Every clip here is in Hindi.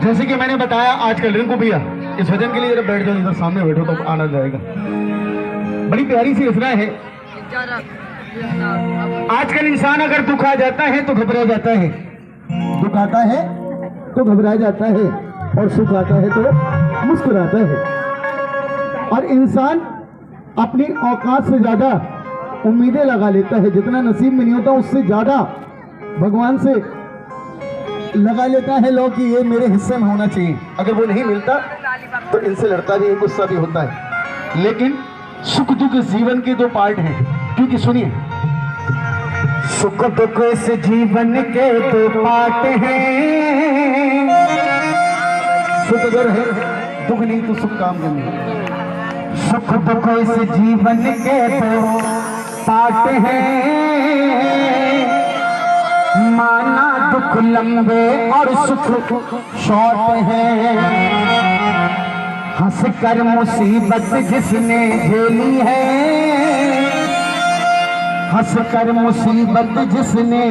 जैसे कि मैंने बताया आजकल रिंकू भैया इस भजन के लिए जरा बैठ जाओ, इधर सामने बैठो तो आनंद आएगा। बड़ी प्यारी सी रचना है। आजकल इंसान अगर दुख आ जाता है तो घबरा जाता है, दुख आता है तो घबरा जाता है, और सुख आता है तो मुस्कुराता है। और इंसान अपनी औकात से ज्यादा उम्मीदें लगा लेता है, जितना नसीब में नहीं होता उससे ज्यादा भगवान से लगा लेता है लोग कि ये मेरे हिस्से में होना चाहिए। अगर वो नहीं मिलता तो इनसे लड़ता भी है, गुस्सा भी होता है। लेकिन सुख दुख जीवन के दो पार्ट हैं, क्योंकि सुनिए, सुख दुख इस जीवन के दो पार्ट हैं। सुख अगर है दुख नहीं तो सुख काम करने। सुख दुख इस जीवन के दो पार्ट हैं, माना दुख लंबे और सुख शॉर्ट है। हंस कर मुसीबत जिसने झेली है, हंस कर मुसीबत जिसने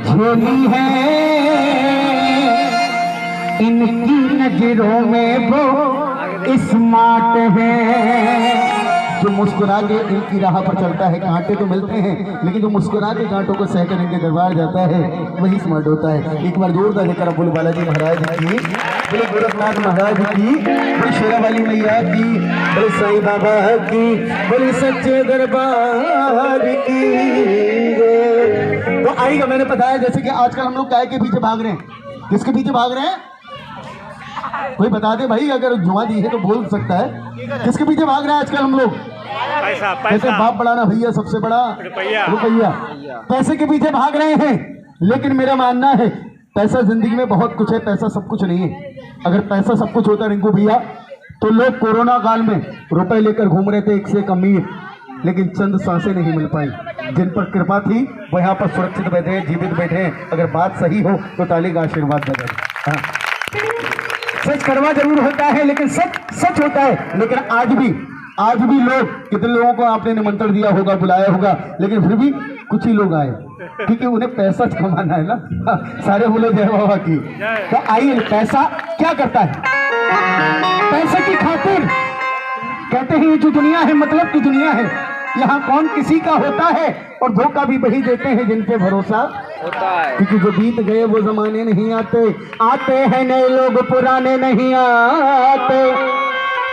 झेली है, इनकी नजरों में वो स्मार्ट है। जो मुस्कुरा के इनकी राह पर चलता है, कांटे तो मिलते हैं लेकिन जो मुस्कुरा के कांटों को सहकर इनके दरबार जाता है वही स्मार्ट होता है। एक बार जोरदार लेकर बोले बालाजी महाराज की, बोले गोरखनाथ महाराज की, बोले शेरा वाली मैया की, बोले साईं बाबा की, बोले सच्चे दरबार की। तो आइएगा, मैंने बताया जैसे कि आजकल हम लोग काय के पीछे भाग रहे हैं। किसके पीछे भाग रहे हैं? कोई बता दे भाई, अगर जुआ दी है तो बोल सकता है। किसके पीछे भाग रहे हैं आजकल हम लोग? पैसा, पैसा। बाप बड़ा ना भैया, सबसे बड़ा रुपया। पैसे के पीछे भाग रहे हैं। लेकिन मेरा मानना है पैसा जिंदगी में बहुत कुछ है, पैसा सब कुछ नहीं है। अगर पैसा सब कुछ होता रिंकू भैया तो लोग कोरोना काल में रुपए लेकर घूम रहे थे एक से एक अमीर, लेकिन चंद सांसें नहीं मिल पाई। जिन पर कृपा थी वो यहाँ पर सुरक्षित बैठे हैं, जीवित बैठे हैं। अगर बात सही हो तो ताली का आशीर्वाद बजा। सच करवा जरूर होता है लेकिन सच सच होता है। लेकिन आज भी लोग, कितने लोगों को आपने निमंत्रण दिया होगा, बुलाया होगा, लेकिन फिर भी कुछ ही लोग आए क्योंकि उन्हें पैसा कमाना है ना। सारे बोले जय बाबा की। तो आइए, पैसा क्या करता है? पैसे की खातिर कहते हैं ये जो दुनिया है मतलब की दुनिया है, यहाँ कौन किसी का होता है और धोखा भी वही देते हैं जिन पे भरोसा होता है। क्योंकि जो बीत गए वो जमाने नहीं आते, आते हैं नए लोग, पुराने नहीं आते।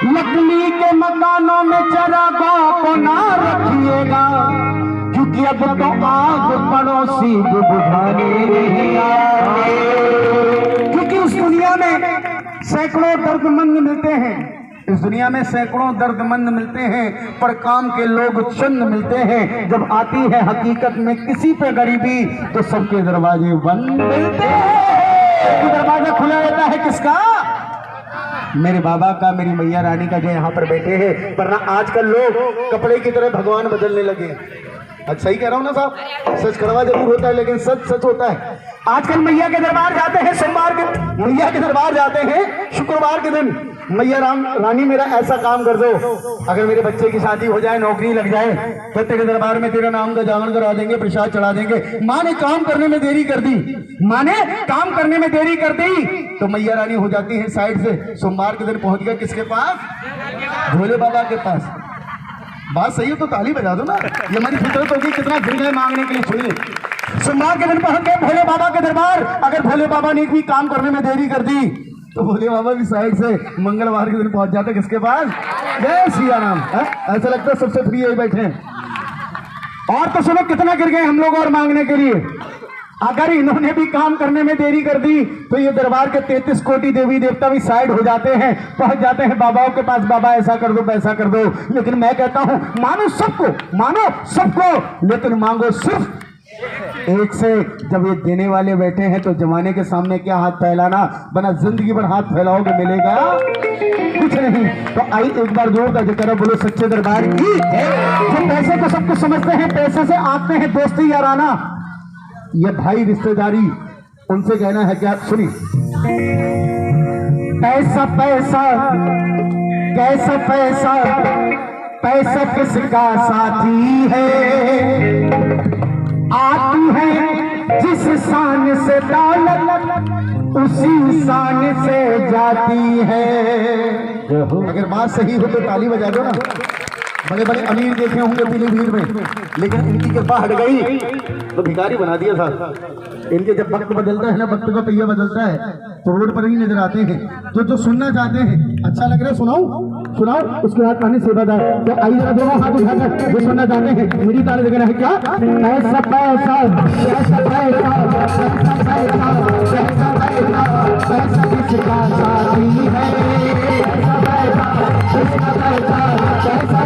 लकड़ी के मकानों में चरागाह को ना रखिएगा, क्योंकि अब तो आग पड़ोसी बुझाने नहीं आते। क्योंकि उस दुनिया में सैकड़ों दर्दमंद मिलते हैं, इस दुनिया में सैकड़ों दर्दमंद मिलते हैं, पर काम के लोग चंद मिलते हैं। जब आती है हकीकत में किसी पे गरीबी तो सबके दरवाजे बंद मिलते हैं। तो दरवाजा खुला रहता है किसका? मेरे बाबा का, मेरी मैया रानी का, जो यहाँ पर बैठे हैं। वरना आजकल लोग कपड़े की तरह भगवान बदलने लगे। अच्छा सही कह रहा हूँ ना साहब? सच करवा जरूर होता है लेकिन सच सच होता है। आजकल मैया के दरबार जाते हैं सोमवार के, मैया के दरबार जाते हैं शुक्रवार के दिन, मैया रानी मेरा ऐसा काम कर दो, अगर मेरे बच्चे की शादी हो जाए, नौकरी लग जाए, तो तेरे दरबार में तेरा नाम का जागरण करा देंगे, प्रसाद चढ़ा देंगे। माँ ने काम करने में देरी कर दी, माँ ने काम करने में देरी कर दी, तो मैया रानी हो जाती है साइड से। सोमवार के दिन पहुंच गया किसके पास? भोले बाबा के पास। बात सही हो तो ताली बजा दो ना, ये हमारी फितरत होगी। कितना गिर गए मांगने के लिए, सुनिए। सोमवार के दिन पहुंच गए भोले बाबा के दरबार। अगर भोले बाबा ने भी काम करने में देरी कर दी तो भोले बाबा भी साइड से मंगलवार के दिन पहुंच जाते किसके पास? जय सिया राम। ऐसा लगता है सबसे फ्री यही बैठे हैं। और तो सुनो कितना गिर गए हम लोग और मांगने के लिए। अगर इन्होंने भी काम करने में देरी कर दी तो ये दरबार के 33 कोटि देवी देवता भी साइड हो जाते हैं, पहुंच जाते हैं बाबाओं के पास, बाबा ऐसा कर दो, वैसा कर दो। लेकिन मैं कहता हूं मानो सबको, लेकिन मांगो सिर्फ एक से। जब ये देने वाले बैठे हैं तो जमाने के सामने क्या हाथ फैलाना, बना जिंदगी भर हाथ फैलाओगे मिलेगा कुछ नहीं। तो आई एक बार जोर का जरा बोलो सच्चे दरबार की। जो पैसे को सब कुछ समझते हैं, पैसे से आते हैं दोस्ती याराना, ये भाई रिश्तेदारी, उनसे कहना है क्या? सुनी। पैसा पैसा कैसा पैसा, पैसा किसका साथी है, आती है जिस शान से दौलत उसी शान जाती है। अगर बात सही हो तो ताली बजा दो ना। बड़े बड़े अमीर देखे होंगे पीलीभीत में, लेकिन इनकी कृपा हट गई तो भिखारी बना दिया साहब। इनके जब वक्त बदलता है ना, वक्त का पहिया बदलता है, तो रोड पर ही नजर आते हैं। जो सुनना चाहते हैं, अच्छा लग रहा है, सुनाऊं सुनाओ, उसके बाद पानी सेवादार। तो आइए जरा दोनों हाथ उठाकर जो सुनना चाहते हैं मेरी ताली देना है। क्या पैसा पैसा पैसा पैसा पैसा पैसा किसका साथी है, पैसा पैसा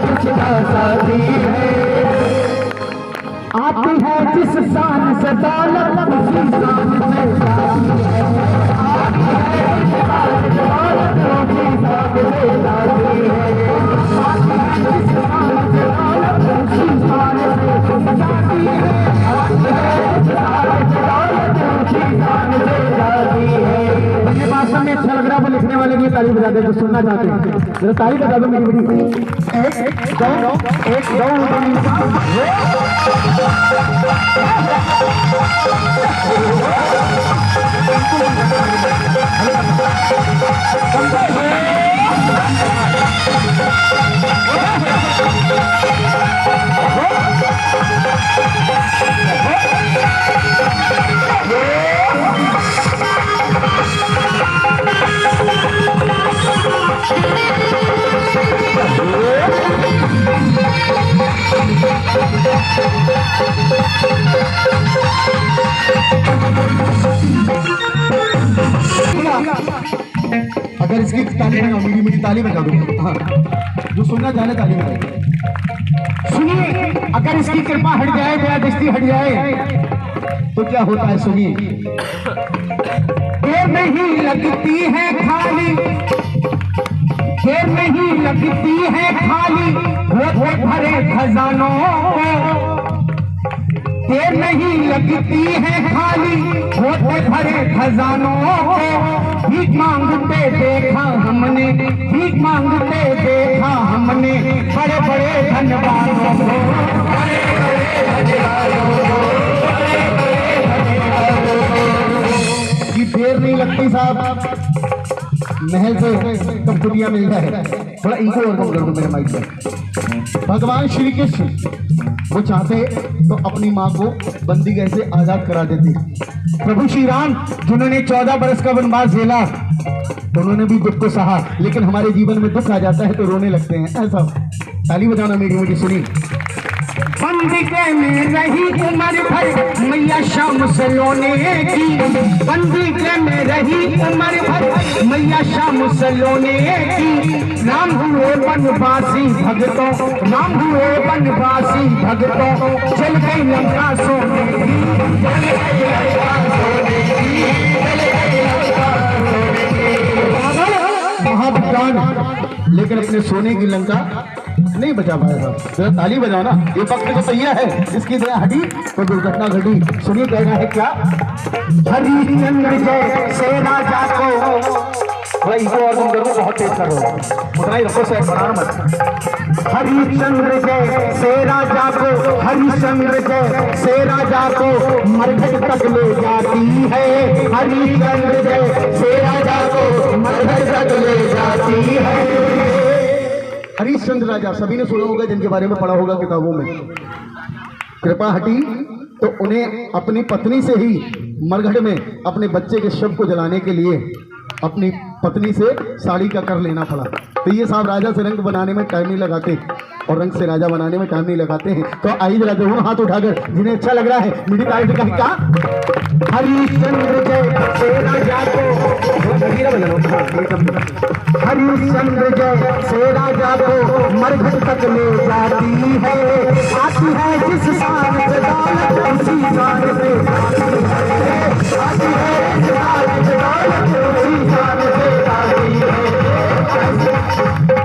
किसका साथी है। आती है जिस शान से दौलत उसी शान से जाती है। आती है जिस शान से दौलत उसी शान से जाती है। आती है जिस शान से दौलत उसी शान से जाती है। आती है जिस शान से दौलत उसी शान से जाती है। मुझे बात में अच्छा लग रहा है, वो लिखने वाले की ताली बजा दे जो सुनना चाहते हैं। जरा ताली बजा दो मेरी बड़ी। एक दो अगर इसकी ताली बजाओ, मेरी मेरी ताली बजा दो। हाँ, जो सुनना चाहे ताली बजाए। सुनिए, अगर इसकी कृपा हट जाए, दया दृष्टि हट जाए तो क्या होता है, सुनिए। देर नहीं लगती है खाली, देर नहीं लगती है खाली होते भरे खजानों को। देर नहीं लगती है खाली होते भरे खजानों को। भीख मांगते देखा हमने, भीख मांगते देखा हमने बड़े बड़े धनवानों को, बड़े बड़े धनवानों को, बड़े बड़े धनवानों को। जी देर नहीं लगती साहब, महल से कब दुनिया मिल जाए। थोड़ा इनको और कम कर दो मेरे माइक पर। भगवान श्री कृष्ण वो चाहते तो अपनी माँ को बंदी कैसे आजाद करा देते। प्रभु श्री राम जिन्होंने 14 बरस का वनवास झेला, उन्होंने भी दुख को सहा, लेकिन हमारे जीवन में दुख आ जाता है तो रोने लगते हैं। ऐसा ताली बजाना मेरी मुझे सुनी। बंदी में रही उम्र भर मैया शाम से लोने की, बंदी में रही उम्र भर मैया शाम से लोने की। राम हुए बनवासी भगतों, राम हुए बनवासी भगतों, चल गई लंका सोने की, चल गई लंका सोने की, चल गई लंका सोने की। महाविद्वान लेकिन अपने सोने की लंका नहीं बचा पाएगा। जरा ताली बजाओ ना, ये वक्त तो सैया है, इसकी दया हटी तो दुर्घटना घटी। सुनिए कहना है क्या। हरिश्चंद्र जय से राजा को, भाई को और तुम करो बहुत तेज करो, उतना ही रखो से बनाना मत। हरिश्चंद्र जय से राजा को, हरिश्चंद्र जय से राजा को मरघट तक ले जाती है। हरिश्चंद्र जय से राजा को मरघट तक ले जाती है। हरिश्चंद्र राजा सभी ने सुना होगा, जिनके बारे में पढ़ा होगा किताबों में। कृपा हटी तो उन्हें अपनी पत्नी से ही मरघट में अपने बच्चे के शव को जलाने के लिए अपनी पत्नी से साड़ी का कर लेना पड़ा। तो ये साहब राजा से रंग बनाने में टाइम नहीं लगाते और रंग से राजा बनाने में टाइम नहीं लगाते हैं। तो आइए जरा दोनों हाथ उठाकर जिन्हें अच्छा लग रहा है मेरी तारीफ करें। क्या हरिश्चंद्र जय से राजा को, हरिश्चंद्र जय से राजा को मरघट तक ले जाती है। आती है जिस शान से दौलत उसी शान से जाती है। आती है जिस शान से दौलत उसी शान से जाती है।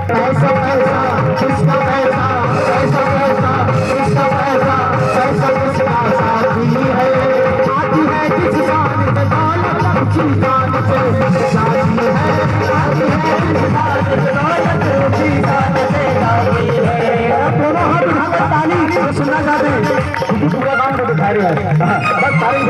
पैसा पैसा किसका पैसा, पैसा पैसा किसका पैसा, पैसा किसका साथी है। आती है जिस शान से दौलत उसी शान से जाती है। आती है जिस शान से दौलत उसी शान से जाती है। दोनों हाथ उठाकर ताली तो सुनना चाहते हैं, क्योंकि पूरा काम तो दिखा रहे हैं। बस ताली